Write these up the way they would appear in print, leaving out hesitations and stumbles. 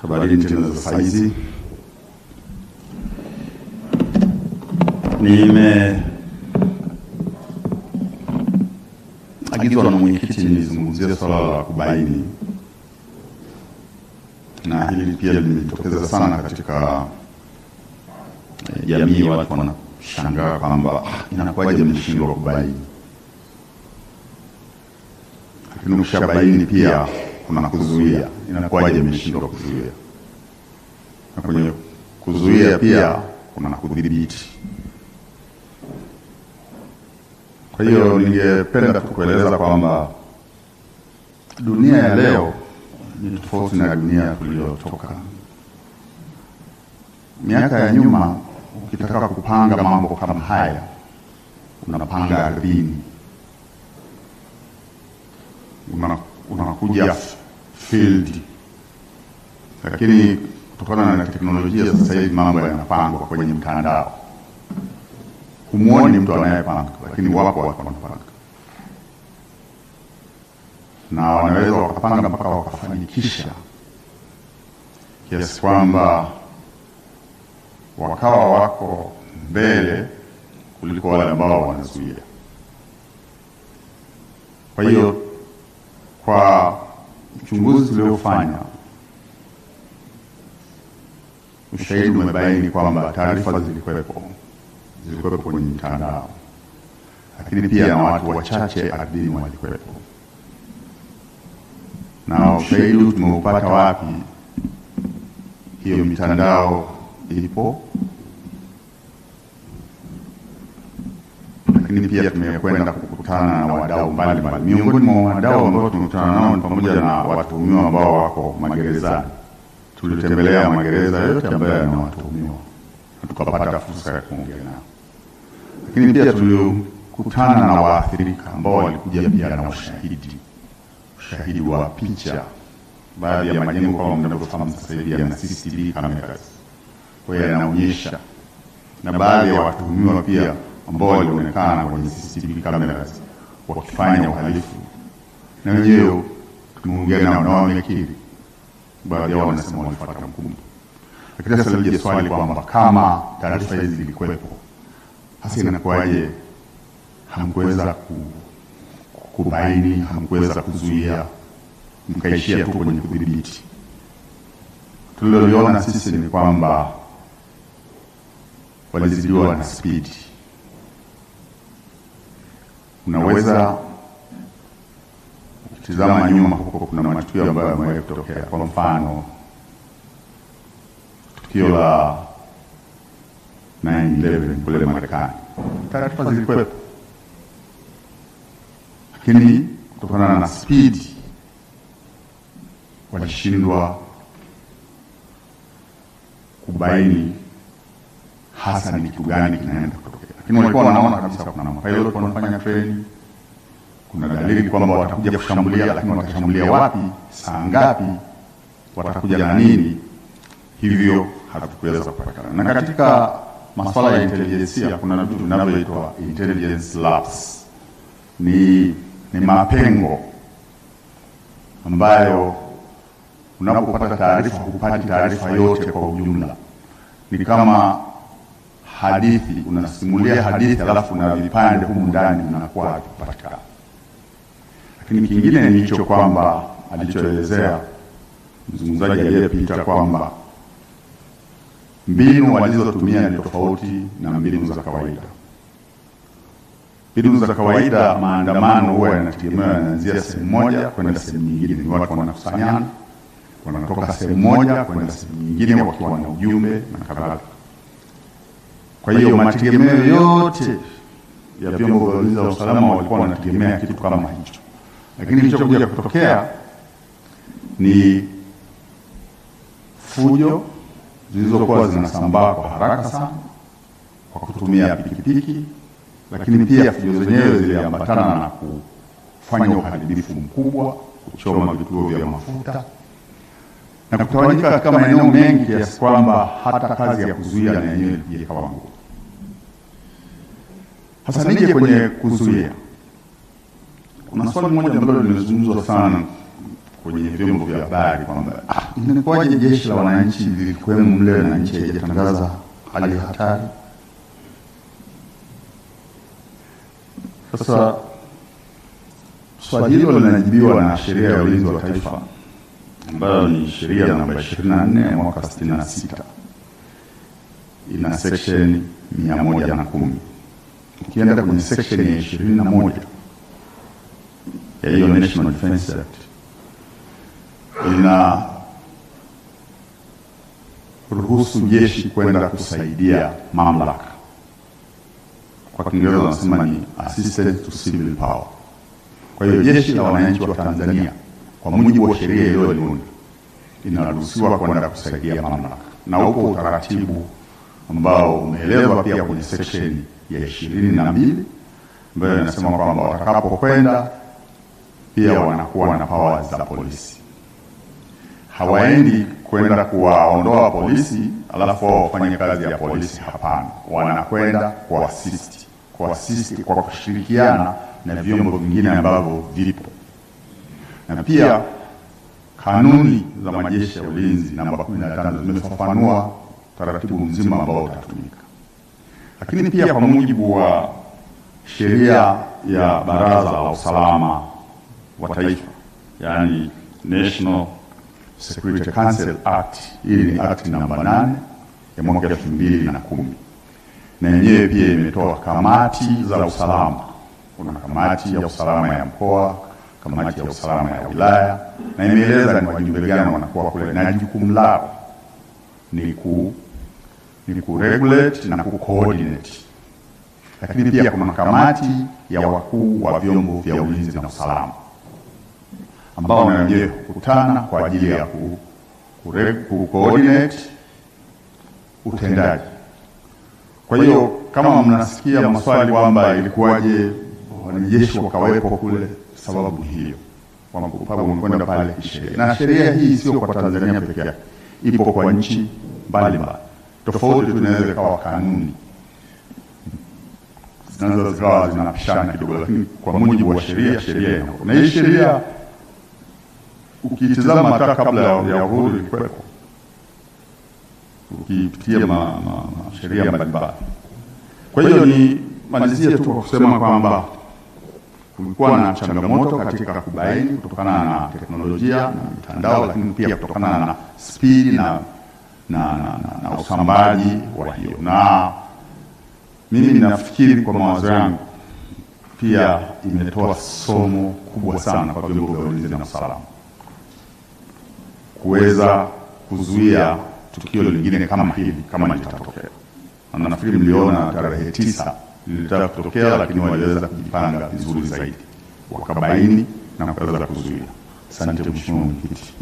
Habari tena za saizi. Nimeagizwa na mwenyekiti nizungumzie swala la kubaini, na hili pia limetokeza sana katika jamii. Watu wanashangaa kwamba inakuwaje mnashindwa kubaini, lakini ukishabaini pia kuna kuzuia. Inakuwaje mnashindwa kuzuia? Na kwenye kuzuia pia kuna kudhibiti. Kwa hiyo ningependa kukueleza kwamba dunia ya leo ni tofauti na dunia tuliyotoka. Miaka ya nyuma, ukitaka kupanga mambo kama haya, unapanga ardhini, unakuja field. Lakini kutokana na teknolojia sasa hivi mambo yanapangwa kwenye mtandao. Humuoni mtu anayepanga, lakini wapo watu wanapanga, na wanaweza wakapanga mpaka wakafanikisha kiasi kwamba wakawa wako mbele kuliko wale ambao wanazuia. Kwa hiyo kwa uchunguzi tuliofanya, ushahidi umebaini kwamba taarifa zilikuwepo kwenye mtandao, lakini pia na watu wachache ardhini walikuwepo. Na ushahidi tumeupata wapi? Hiyo mitandao ipo, lakini pia tumekwenda kukutana na wadau mbalimbali. Miongoni mwa wadau ambao tumekutana nao ni pamoja na watuhumiwa ambao wako magerezani. Tulitembelea magereza yote ambayo yana watuhumiwa na tukapata fursa ya kuongea nao, lakini pia tulikutana na waathirika ambao walikuja pia na ushahidi wa picha. Baadhi ya majengo kama mnavyofahamu sasa hivi yana CCTV cameras, kwa hiyo yanaonyesha, na baadhi ya watuhumiwa pia ambao walionekana kwenye CCTV cameras wakifanya uhalifu, na wenyewe tumeongea nao na wamekiri. Baadhi yao wanasema walifuata mkumbo. Lakini sasa lije swali kwamba kama taarifa hizi zilikuwepo, hasa inakuwaje hamkuweza kubaini, hamkuweza kuzuia, mkaishia tu kwenye kudhibiti? Tuliloliona sisi ni kwamba walizidiwa na spidi. Unaweza ukitizama nyuma huko, kuna matukio ambayo yamewahi kutokea. Kwa mfano, tukio la 9/11 kule Marekani, taarifa zilikuwepo, lakini kutokana na spidi walishindwa kubaini hasa ni kitu gani kinaenda kutokea. Lakini walikuwa wanaona kabisa kuna mapilot wanafanya training, kuna dalili kwamba watakuja kushambulia, lakini watashambulia wapi, saa ngapi, watakuja na nini, hivyo hatukuweza kupatikana. Na katika masuala ya intelligence kuna vitu vinavyoitwa intelligence lapse. Ni mapengo ambayo unapopata taarifa hupati taarifa yote kwa ujumla. Ni kama hadithi, unasimulia hadithi alafu na vipande humu ndani vinakuwa havipatikana. Lakini kingine ni hicho kwamba alichoelezea mzungumzaji aliyepita kwamba mbinu walizotumia ni tofauti na mbinu za kawaida. Mbinu za kawaida, maandamano huwa yanategemea yanaanzia sehemu moja kwenda sehemu nyingine. Ni watu wanakusanyana, wanatoka sehemu moja kwenda sehemu nyingine wakiwa na ujumbe na kadhalika. Kwa hiyo mategemeo yote ya vyombo vya ulinzi na usalama walikuwa wanategemea kitu kama hicho, lakini kilichokuja kutokea ni fujo zilizokuwa zinasambaa kwa haraka sana kwa kutumia pikipiki, lakini pia fujo zenyewe ziliambatana na kufanya uharibifu mkubwa, kuchoma vituo vya mafuta na kutawanyika katika maeneo mengi kiasi kwamba hata kazi ya kuzuia na yenyewe ikawa ngumu. Sasa nije kwenye kuzuia. Kuna swali moja ambalo limezungumzwa sana kwenye vyombo vya habari kwamba inakuwaje jeshi la wananchi lilikuwemo mle na nchi haijatangaza hali ya hatari? Sasa swali hilo linajibiwa na sheria ya ulinzi wa taifa ambayo ni sheria namba 24 ya mwaka 66. Ina section 110. Ukienda kwenye section ya 21 ya hiyo National Defense Act, ina ruhusu jeshi kwenda kusaidia mamlaka. Kwa Kiingereza wanasema ni assistance to civil power. Kwa hiyo jeshi la wananchi wa Tanzania kwa mujibu wa sheria hiyo inaruhusiwa kwenda kusaidia mamlaka, na uko utaratibu ambao umeelezwa pia kwenye section ya 22 ambayo inasema kwamba watakapokwenda pia wanakuwa na powers za polisi. Hawaendi kwenda kuwaondoa polisi alafu wafanye kazi ya polisi, hapana. Wanakwenda kuassist kwa kushirikiana na vyombo vingine ambavyo vipo. Na pia kanuni za majeshi ya ulinzi namba 15 zimefafanua taratibu mzima ambao utatumika. Lakini pia kwa mujibu wa sheria ya Baraza la Usalama wa Taifa, yani National Security Council Act, hii ni act namba 8 ya mwaka 2010, na yenyewe pia imetoa kamati za usalama. Kuna kamati ya usalama ya mkoa, kamati ya usalama ya wilaya, na imeeleza ni wajumbe gani wanakuwa kule, na jukumu lao ni ku regulate na ku coordinate. Lakini pia kuna kamati ya wakuu wa vyombo vya ulinzi na usalama ambao wenyewe hukutana kwa ajili ya ku coordinate utendaji. Kwa hiyo kama mnasikia maswali kwamba ilikuwaje wanajeshi wakawepo kule, sababu hiyo wamekwenda pale kisheria. Na sheria hii sio kwa Tanzania pekee yake, ipo kwa nchi mbalimbali. Tofauti tunaweza kawa kanuni zinaweza zikawa zinapishana kidogo, lakini kwa mujibu wa sheria inakuwa. Na hii sheria ukitizama hata kabla ya uhuru ilikuwepo, ukipitia sheria mbalimbali. Kwa hiyo ni malizie tu kwa kusema kwamba kulikuwa na changamoto katika kubaini kutokana na teknolojia na mitandao, lakini pia kutokana na speed na usambaji wa hiyo. Na mimi ninafikiri kwa mawazo yangu pia imetoa somo kubwa sana kwa vyombo vya ulinzi na usalama kuweza kuzuia tukio lingine kama hili kama litatokea. Na nafikiri mliona tarehe 9 lilitaka kutokea, lakini waliweza kujipanga vizuri zaidi, wakabaini na kuweza kuzuia. Asante Mheshimiwa Mwenyekiti.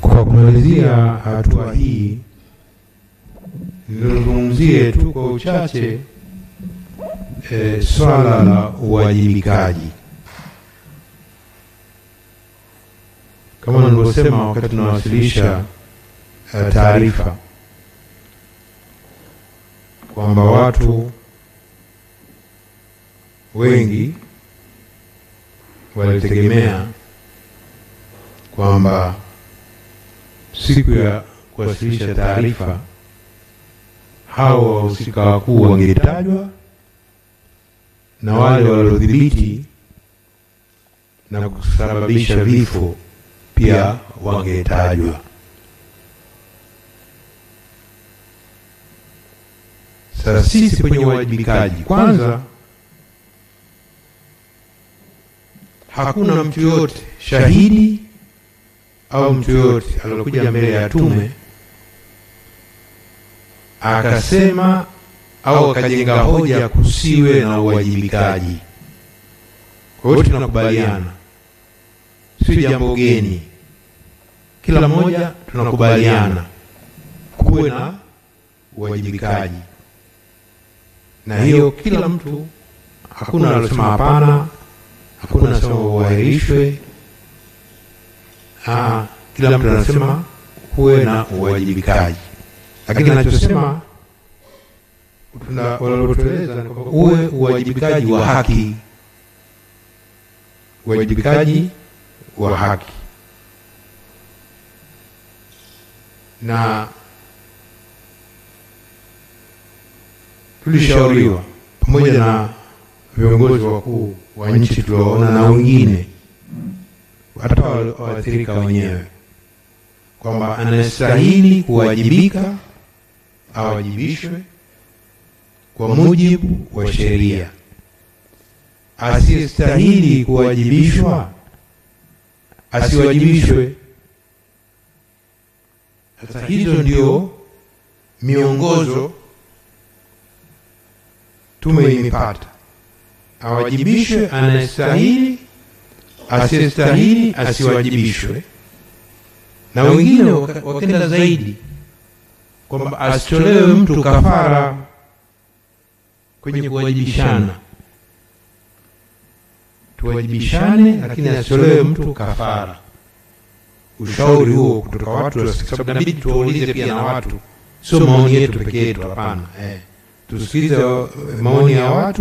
Kwa kumalizia hatua hii, nizungumzie tu kwa uchache swala la uwajibikaji. Kama nilivyosema wakati tunawasilisha taarifa kwamba watu wengi walitegemea kwamba siku ya kuwasilisha taarifa hao wahusika wakuu wangetajwa na wale waliodhibiti na kusababisha vifo pia wangetajwa. Sasa sisi kwenye uwajibikaji, kwanza hakuna mtu yote shahidi au mtu yote aliyokuja mbele ya tume akasema au akajenga hoja kusiwe na uwajibikaji. Kwa hiyo tunakubaliana, si jambo geni, kila mmoja tunakubaliana kuwe na uwajibikaji, na hiyo kila mtu, hakuna alosema hapana, hakuna anasema uahirishwe. Kila mtu anasema kuwe na uwajibikaji, lakini anachosema walotueleza ni kwamba uwe uwajibikaji wa haki, uwajibikaji wa haki. Na tulishauriwa pamoja na viongozi wakuu wa nchi tulioona na wengine hata waathirika wenyewe kwamba anastahili kuwajibika awajibishwe kwa mujibu wa sheria, asiyestahili kuwajibishwa asiwajibishwe. Sasa hizo ndio miongozo tume imepata: awajibishwe anastahili, asiyestahili asiwajibishwe. Na wengine wakenda zaidi kwamba asitolewe mtu kafara kwenye kuwajibishana. Tuwajibishane, lakini asitolewe mtu kafara. Ushauri huo kutoka watu, sababu inabidi tuulize pia na watu, sio maoni yetu pekee yetu, hapana. Tusikize maoni ya watu.